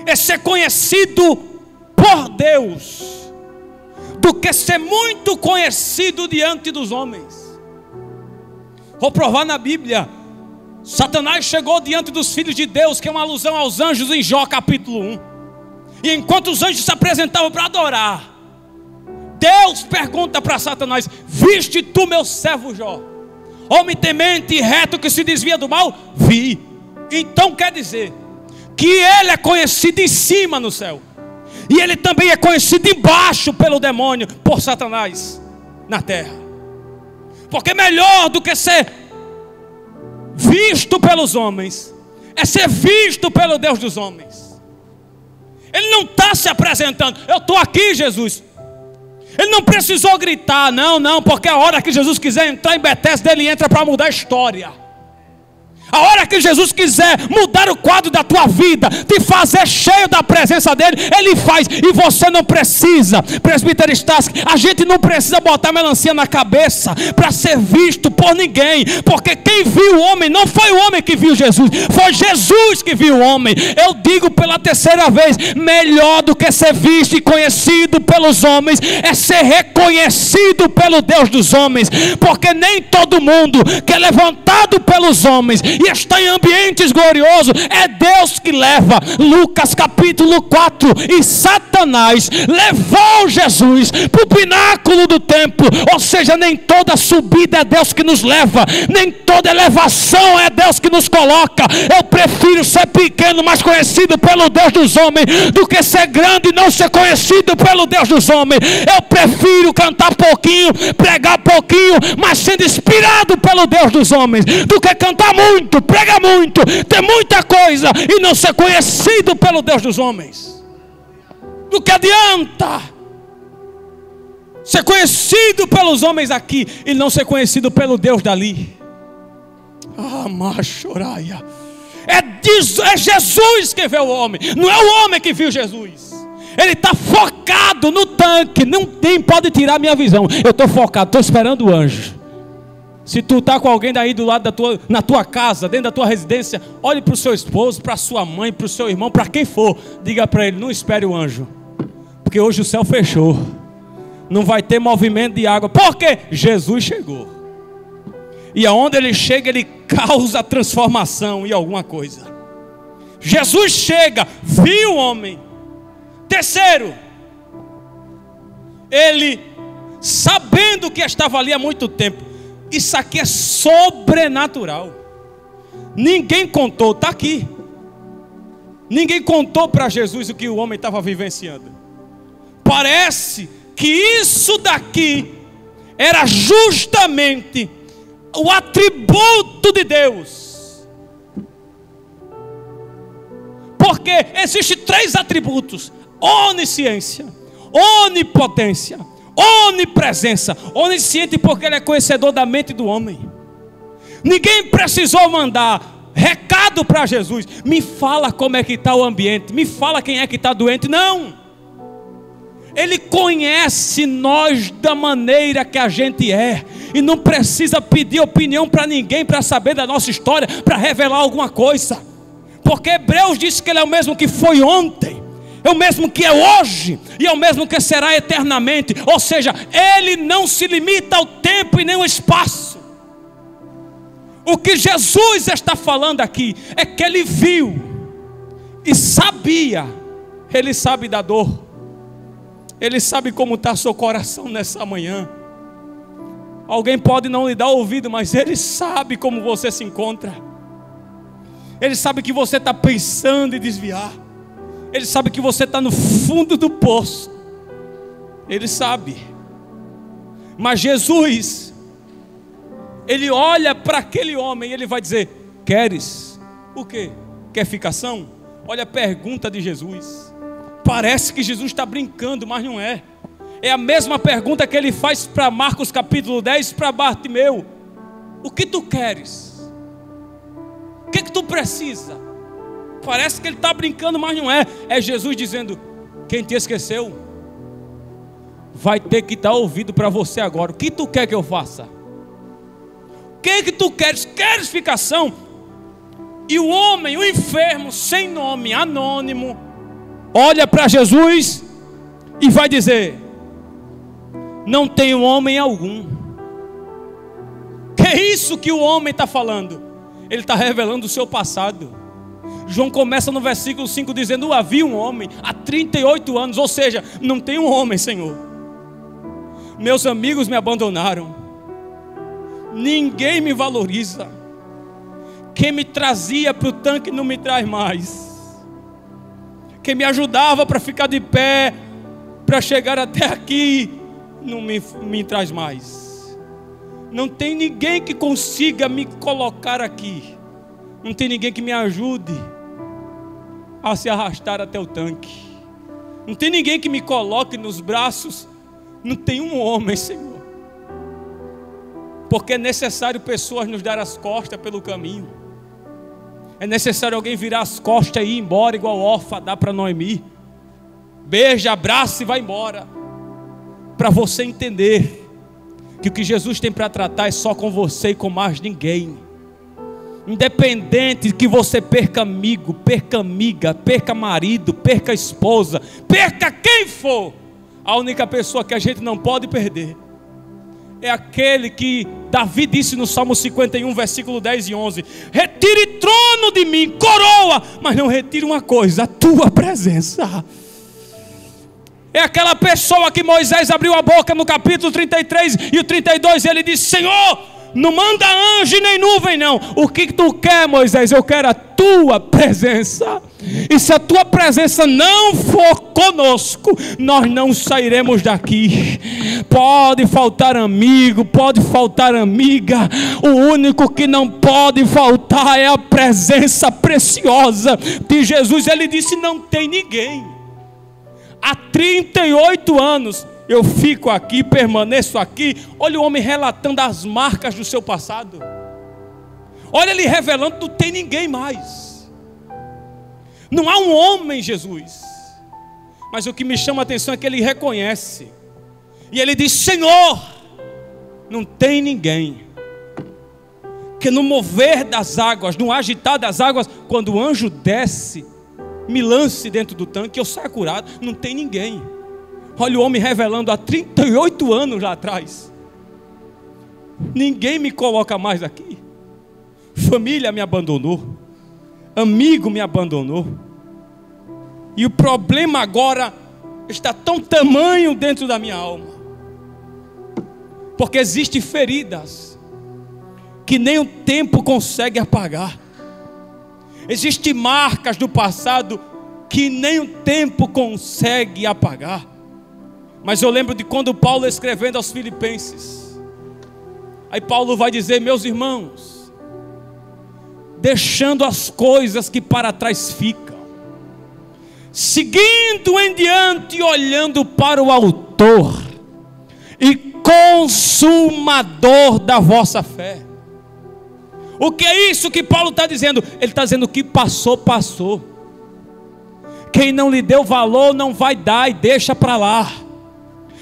é ser conhecido por Deus do que ser muito conhecido diante dos homens. Vou provar na Bíblia. Satanás chegou diante dos filhos de Deus, que é uma alusão aos anjos em Jó capítulo 1. E enquanto os anjos se apresentavam para adorar, Deus pergunta para Satanás: viste tu meu servo Jó, homem temente e reto que se desvia do mal? Vi. Então quer dizer que ele é conhecido em cima no céu, e ele também é conhecido embaixo pelo demônio, por Satanás na terra. Porque melhor do que ser visto pelos homens é ser visto pelo Deus dos homens. Ele não está se apresentando: eu estou aqui, Jesus. Ele não precisou gritar, não, porque a hora que Jesus quiser entrar em Betesda, ele entra para mudar a história. A hora que Jesus quiser mudar o quadro da tua vida, te fazer cheio da presença dele, ele faz. E você não precisa, presbítero Stassi, a gente não precisa botar melancia na cabeça para ser visto por ninguém. Porque quem viu o homem não foi o homem que viu Jesus, foi Jesus que viu o homem. Eu digo pela terceira vez: melhor do que ser visto e conhecido pelos homens é ser reconhecido pelo Deus dos homens. Porque nem todo mundo que é levantado pelos homens e está em ambientes gloriosos, é Deus que leva. Lucas capítulo 4. E Satanás levou Jesus para o pináculo do templo. Ou seja, nem toda subida é Deus que nos leva, nem toda elevação é Deus que nos coloca. Eu prefiro ser pequeno, mas conhecido pelo Deus dos homens, do que ser grande e não ser conhecido pelo Deus dos homens. Eu prefiro cantar pouquinho, pregar pouquinho, mas sendo inspirado pelo Deus dos homens, do que cantar muito, prega muito, ter muita coisa e não ser conhecido pelo Deus dos homens. Do que adianta ser conhecido pelos homens aqui e não ser conhecido pelo Deus dali? Ah, machoraia. É Jesus que vê o homem, não é o homem que viu Jesus. Ele está focado no tanque. Não tem, pode tirar minha visão. Eu estou focado, estou esperando o anjo. Se tu está com alguém daí do lado na tua casa, dentro da tua residência, olhe para o seu esposo, para a sua mãe, para o seu irmão, para quem for, diga para ele: não espere o anjo, porque hoje o céu fechou, não vai ter movimento de água. Por quê? Jesus chegou, e aonde ele chega, ele causa transformação em alguma coisa. Jesus chega, viu o homem. Terceiro, ele, sabendo que estava ali há muito tempo. Isso aqui é sobrenatural. Ninguém contou, está aqui. Ninguém contou para Jesus o que o homem estava vivenciando. Parece que isso daqui era justamente o atributo de Deus. Porque existem 3 atributos: onisciência, onipotência, onipresença. Onisciente porque ele é conhecedor da mente do homem. Ninguém precisou mandar recado para Jesus: me fala como é que está o ambiente, me fala quem é que está doente. Não, ele conhece nós da maneira que a gente é, e não precisa pedir opinião para ninguém para saber da nossa história, para revelar alguma coisa. Porque Hebreus diz que ele é o mesmo que foi ontem, é o mesmo que é hoje e é o mesmo que será eternamente. Ou seja, ele não se limita ao tempo e nem ao espaço. O que Jesus está falando aqui é que ele viu e sabia. Ele sabe da dor, ele sabe como está seu coração nessa manhã. Alguém pode não lhe dar ouvido, mas ele sabe como você se encontra. Ele sabe que você está pensando em desviar. Ele sabe que você está no fundo do poço. Ele sabe. Mas Jesus, ele olha para aquele homem e ele vai dizer: queres o quê? Quer ficação? Olha a pergunta de Jesus. Parece que Jesus está brincando, mas não é. É a mesma pergunta que ele faz para Marcos capítulo 10, para Bartimeu: o que tu queres? O que tu precisa? Parece que ele está brincando, mas não é. É Jesus dizendo: quem te esqueceu vai ter que dar ouvido para você agora. O que tu quer que eu faça? O que tu queres? Queres ficação? E o homem, o enfermo, sem nome, anônimo, olha para Jesus e vai dizer: não tenho homem algum. Que é isso que o homem está falando? Ele está revelando o seu passado. João começa no versículo 5 dizendo: havia um homem há 38 anos, ou seja, não tem um homem, Senhor. Meus amigos me abandonaram, ninguém me valoriza. Quem me trazia para o tanque não me traz mais. Quem me ajudava para ficar de pé, para chegar até aqui, não me traz mais. Não tem ninguém que consiga me colocar aqui. Não tem ninguém que me ajude a se arrastar até o tanque. Não tem ninguém que me coloque nos braços. Não tem um homem, Senhor. Porque é necessário pessoas nos dar as costas pelo caminho. É necessário alguém virar as costas e ir embora, igual Orfa dá para Noemi. Beija, abraça e vai embora. Para você entender que o que Jesus tem para tratar é só com você e com mais ninguém. Independente que você perca amigo, perca amiga, perca marido, perca esposa, perca quem for, a única pessoa que a gente não pode perder é aquele que Davi disse no Salmo 51, versículo 10 e 11: retire trono de mim, coroa, mas não retire uma coisa, a tua presença. É aquela pessoa que Moisés abriu a boca no capítulo 33 e o 32, ele disse: Senhor, não manda anjo nem nuvem não. O que tu quer, Moisés? Eu quero a tua presença. E se a tua presença não for conosco, nós não sairemos daqui. Pode faltar amigo, pode faltar amiga, o único que não pode faltar é a presença preciosa de Jesus. Ele disse: não tem ninguém. Há 38 anos eu fico aqui, permaneço aqui. Olha o homem relatando as marcas do seu passado. Olha ele revelando: não tem ninguém mais. Não há um homem, Jesus. Mas o que me chama a atenção é que ele reconhece. E ele diz: Senhor, não tem ninguém. Que no mover das águas, no agitar das águas, quando o anjo desce, me lance dentro do tanque, eu saio curado. Não tem ninguém. Olha o homem revelando há 38 anos lá atrás: ninguém me coloca mais aqui. Família me abandonou, amigo me abandonou. E o problema agora está tão tamanho dentro da minha alma, porque existem feridas que nem o tempo consegue apagar. Existem marcas do passado que nem o tempo consegue apagar. Mas eu lembro de quando Paulo escrevendo aos Filipenses, aí Paulo vai dizer: meus irmãos, deixando as coisas que para trás ficam, seguindo em diante, olhando para o autor e consumador da vossa fé. O que é isso que Paulo está dizendo? Ele está dizendo que passou, passou. Quem não lhe deu valor não vai dar, e deixa para lá.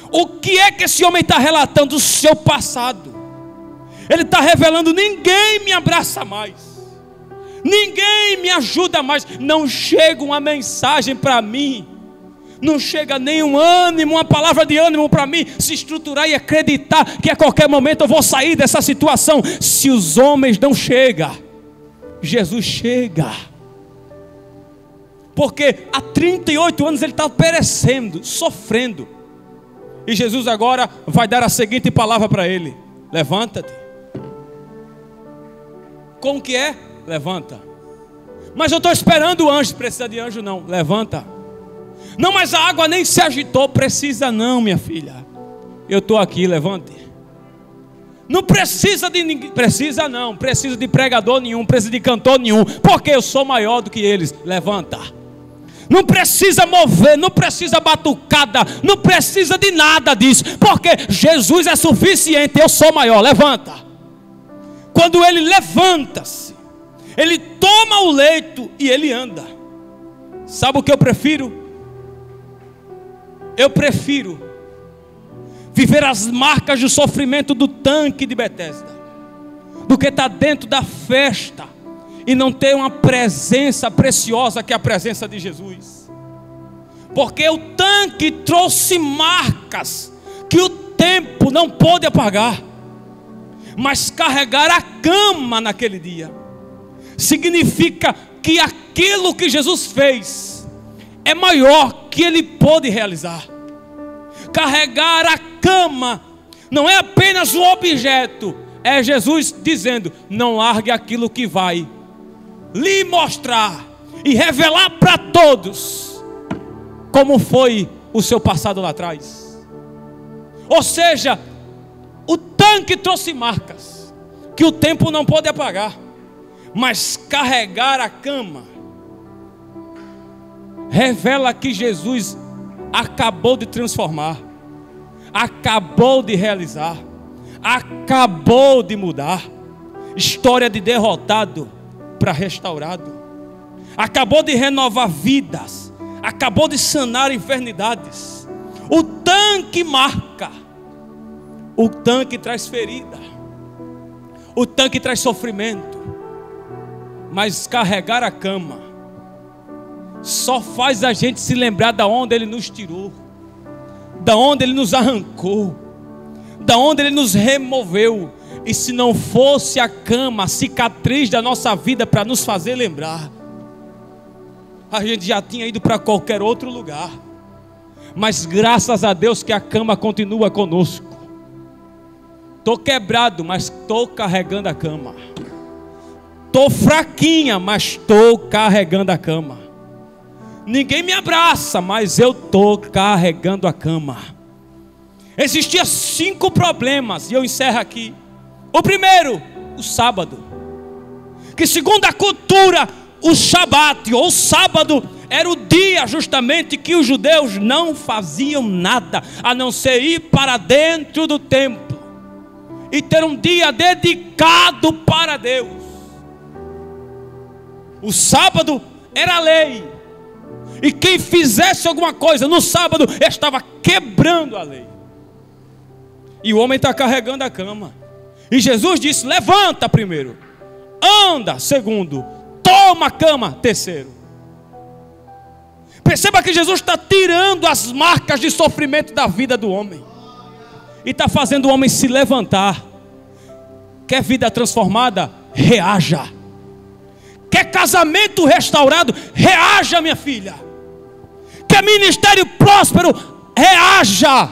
O que é que esse homem está relatando? O seu passado. Ele está revelando: ninguém me abraça mais, ninguém me ajuda mais. Não chega uma mensagem para mim, não chega nenhum ânimo, uma palavra de ânimo para mim se estruturar e acreditar que a qualquer momento eu vou sair dessa situação. Se os homens não chegam, Jesus chega. Porque há 38 anos ele está perecendo, sofrendo. E Jesus agora vai dar a seguinte palavra para ele: levanta-te. Como que é? Levanta. Mas eu estou esperando o anjo. Precisa de anjo não, levanta. Não, mas a água nem se agitou. Precisa não, minha filha, eu estou aqui, levante. Não precisa de ninguém. Precisa não, precisa de pregador nenhum, precisa de cantor nenhum, porque eu sou maior do que eles. Levanta. Não precisa mover, não precisa batucada, não precisa de nada disso, porque Jesus é suficiente, eu sou maior. Levanta. Quando ele levanta-se, ele toma o leito e ele anda. Sabe o que eu prefiro? Eu prefiro viver as marcas do sofrimento do tanque de Betesda, do que estar dentro da festa e não ter uma presença preciosa que é a presença de Jesus. Porque o tanque trouxe marcas que o tempo não pôde apagar. Mas carregar a cama naquele dia significa que aquilo que Jesus fez é maior que ele pôde realizar. Carregar a cama não é apenas um objeto, é Jesus dizendo: não largue aquilo que vai lhe mostrar e revelar para todos como foi o seu passado lá atrás. Ou seja, o tanque trouxe marcas que o tempo não pode apagar, mas carregar a cama revela que Jesus acabou de transformar, acabou de realizar, acabou de mudar. História de derrotado para restaurado, acabou de renovar vidas, acabou de sanar enfermidades. O tanque marca, o tanque traz ferida, o tanque traz sofrimento, mas carregar a cama só faz a gente se lembrar da onde ele nos tirou, da onde ele nos arrancou, da onde ele nos removeu. E se não fosse a cama, a cicatriz da nossa vida para nos fazer lembrar, a gente já tinha ido para qualquer outro lugar. Mas graças a Deus que a cama continua conosco. Estou quebrado, mas estou carregando a cama. Estou fraquinha, mas estou carregando a cama. Ninguém me abraça, mas eu estou carregando a cama. Existiam 5 problemas, e eu encerro aqui. O primeiro, o sábado, que segundo a cultura, o Shabat, ou sábado, era o dia justamente que os judeus não faziam nada, a não ser ir para dentro do templo e ter um dia dedicado para Deus. O sábado era a lei, e quem fizesse alguma coisa no sábado estava quebrando a lei. E o homem está carregando a cama. E Jesus disse: levanta primeiro, anda segundo, toma a cama terceiro. Perceba que Jesus está tirando as marcas de sofrimento da vida do homem e está fazendo o homem se levantar. Quer vida transformada? Reaja. Quer casamento restaurado? Reaja, minha filha. Quer ministério próspero? Reaja.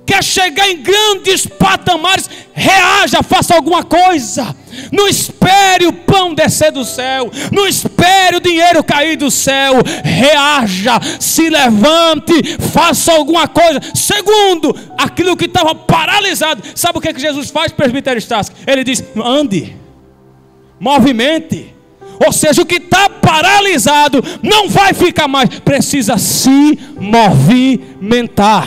Quer chegar em grandes patamares? Reaja, faça alguma coisa. Não espere o pão descer do céu, não espere o dinheiro cair do céu. Reaja, se levante, faça alguma coisa. Segundo, aquilo que estava paralisado. Sabe o que Jesus faz, presbítero Stassi? Ele diz: ande, movimente. Ou seja, o que está paralisado não vai ficar mais, precisa se movimentar.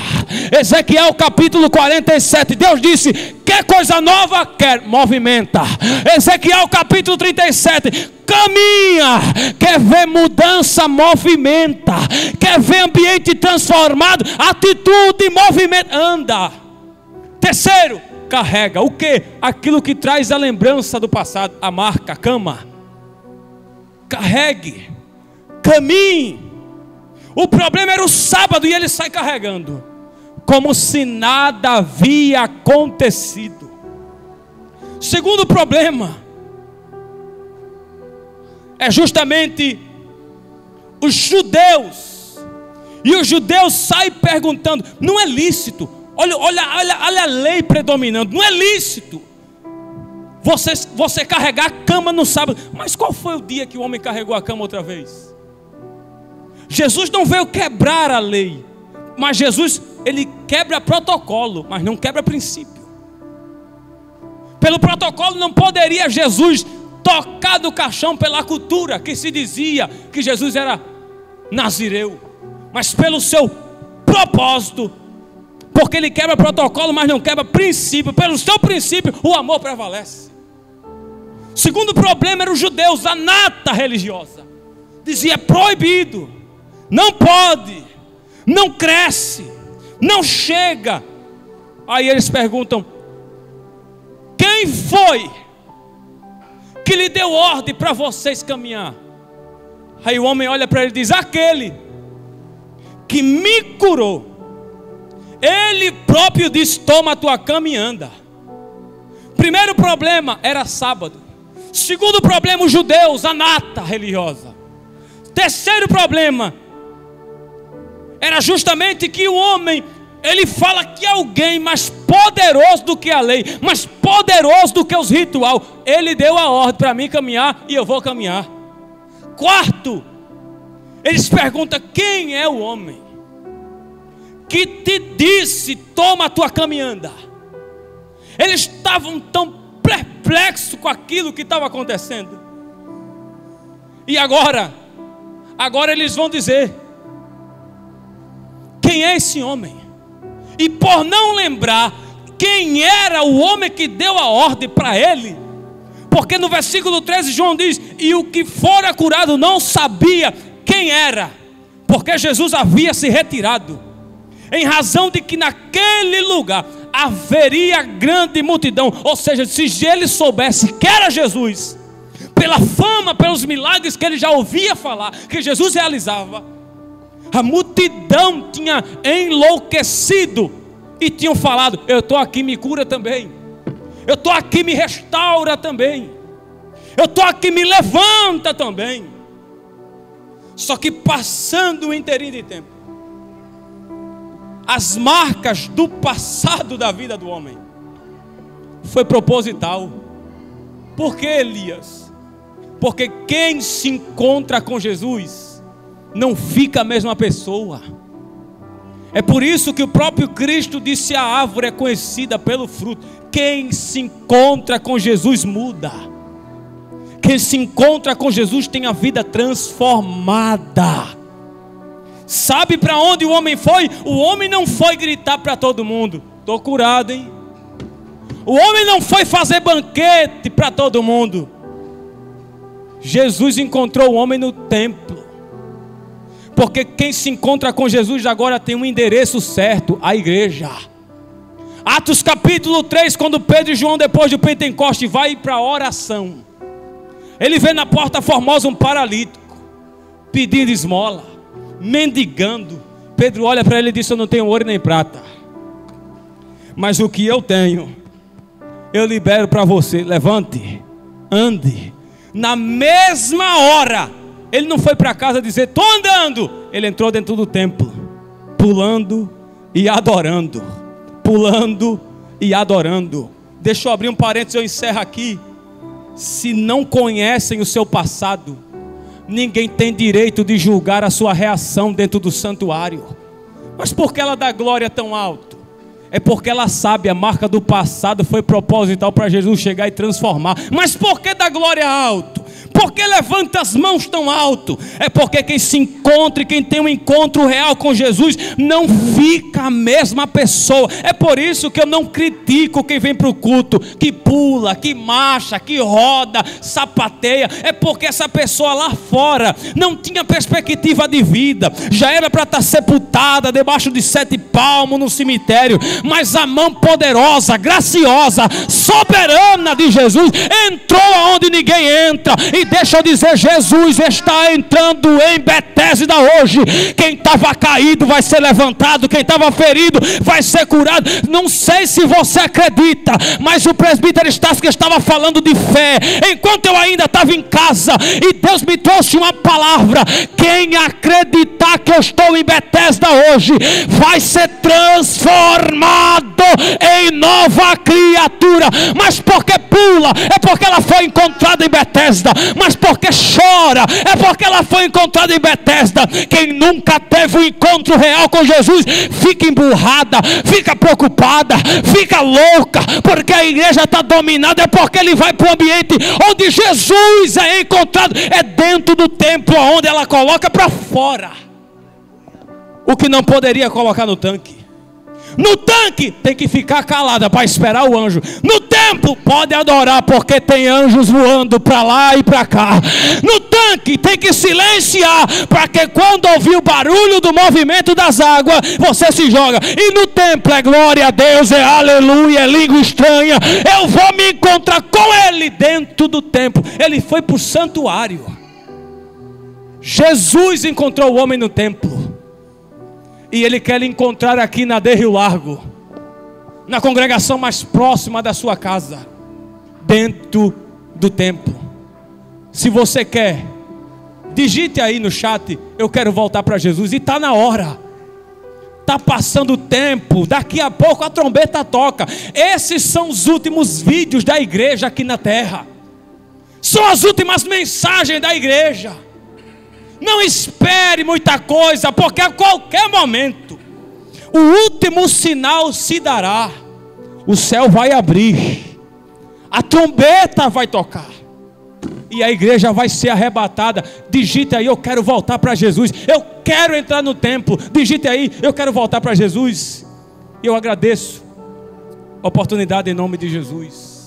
Ezequiel capítulo 47, Deus disse: quer coisa nova? Quer, movimenta. Ezequiel capítulo 37, caminha. Quer ver mudança? Movimenta. Quer ver ambiente transformado? Atitude, movimento, anda. Terceiro, carrega. O que? Aquilo que traz a lembrança do passado, a marca, a cama. Carregue, caminhe. O problema era o sábado e ele sai carregando, como se nada havia acontecido. Segundo problema é justamente os judeus. E os judeus saem perguntando: não é lícito, olha a lei predominando, não é lícito você carregar a cama no sábado. Mas qual foi o dia que o homem carregou a cama outra vez? Jesus não veio quebrar a lei, mas Jesus, ele quebra protocolo, mas não quebra princípio. Pelo protocolo não poderia Jesus tocar do caixão, pela cultura que se dizia que Jesus era nazireu, mas pelo seu propósito, porque ele quebra protocolo, mas não quebra princípio. Pelo seu princípio, o amor prevalece. O segundo problema era os judeus, a nata religiosa. Dizia: é proibido, não pode, não cresce, não chega. Aí eles perguntam: quem foi que lhe deu ordem para vocês caminhar? Aí o homem olha para ele e diz: aquele que me curou, ele próprio disse: toma a tua cama e anda. Primeiro problema era sábado. Segundo problema, os judeus, a nata religiosa. Terceiro problema era justamente que o homem, ele fala que alguém mais poderoso do que a lei, mais poderoso do que os rituais, ele deu a ordem para mim caminhar e eu vou caminhar. Quarto, eles perguntam: quem é o homem que te disse toma a tua cama e anda? Eles estavam tão perplexos com aquilo que estava acontecendo. E agora eles vão dizer: quem é esse homem? E por não lembrar quem era o homem que deu a ordem para ele, porque no versículo 13 João diz: e o que fora curado não sabia quem era, porque Jesus havia se retirado, em razão de que naquele lugar haveria grande multidão. Ou seja, se ele soubesse que era Jesus, pela fama, pelos milagres que ele já ouvia falar, que Jesus realizava, a multidão tinha enlouquecido e tinham falado: eu estou aqui, me cura também, eu estou aqui, me restaura também, eu estou aqui, me levanta também. Só que passando o inteirinho de tempo, as marcas do passado da vida do homem foi proposital. Por que, Elias? Porque quem se encontra com Jesus não fica a mesma pessoa. É por isso que o próprio Cristo disse: a árvore é conhecida pelo fruto. Quem se encontra com Jesus muda. Quem se encontra com Jesus tem a vida transformada. Sabe para onde o homem foi? O homem não foi gritar para todo mundo: estou curado, hein? O homem não foi fazer banquete para todo mundo. Jesus encontrou o homem no templo. Porque quem se encontra com Jesus agora tem um endereço certo: a igreja. Atos capítulo 3, quando Pedro e João, depois do Pentecoste, vai para a oração, ele vê na porta formosa um paralítico pedindo esmola, mendigando. Pedro olha para ele e diz: eu não tenho ouro nem prata, mas o que eu tenho eu libero para você. Levante, ande. Na mesma hora, ele não foi para casa dizer: estou andando. Ele entrou dentro do templo, pulando e adorando, pulando e adorando. Deixa eu abrir um parênteses, eu encerro aqui. Se não conhecem o seu passado, ninguém tem direito de julgar a sua reação dentro do santuário. Mas por que ela dá glória tão alto? É porque ela sabe, a marca do passado foi proposital para Jesus chegar e transformar. Mas por que dá glória alto? Por que levanta as mãos tão alto? É porque quem se encontra e quem tem um encontro real com Jesus não fica a mesma pessoa. É por isso que eu não critico quem vem para o culto, que pula, que marcha, que roda, sapateia. É porque essa pessoa lá fora não tinha perspectiva de vida, já era para estar sepultada debaixo de 7 palmos no cemitério. Mas a mão poderosa, graciosa, soberana de Jesus entrou aonde ninguém entra. E deixa eu dizer, Jesus está entrando em Betesda hoje. Quem estava caído vai ser levantado, quem estava ferido vai ser curado. Não sei se você acredita, mas o presbítero Estácio estava falando de fé enquanto eu ainda estava em casa, e Deus me trouxe uma palavra: quem acreditar que eu estou em Betesda hoje vai ser transformado em nova criatura. Mas porque pula? É porque ela foi encontrada em Betesda. mas porque chora, é porque ela foi encontrada em Betesda. Quem nunca teve um encontro real com Jesus, fica emburrada, fica preocupada, fica louca, porque a igreja está dominada, é porque ele vai para o ambiente onde Jesus é encontrado, é dentro do templo, onde ela coloca para fora o que não poderia colocar no tanque. No tanque tem que ficar calada para esperar o anjo. No templo pode adorar, porque tem anjos voando para lá e para cá. No tanque tem que silenciar, para que quando ouvir o barulho do movimento das águas, você se joga. E no templo é glória a Deus, é aleluia, é língua estranha. Eu vou me encontrar com ele dentro do templo. Ele foi para o santuário. Jesus encontrou o homem no templo. E ele quer lhe encontrar aqui na De Rio Largo, na congregação mais próxima da sua casa, dentro do templo. Se você quer, digite aí no chat: eu quero voltar para Jesus. E está na hora, está passando o tempo, daqui a pouco a trombeta toca. Esses são os últimos vídeos da igreja aqui na terra, são as últimas mensagens da igreja. Não espere muita coisa, porque a qualquer momento o último sinal se dará. O céu vai abrir, a trombeta vai tocar, e a igreja vai ser arrebatada. Digite aí: eu quero voltar para Jesus. Eu quero entrar no templo. Digite aí: eu quero voltar para Jesus. E eu agradeço a oportunidade em nome de Jesus.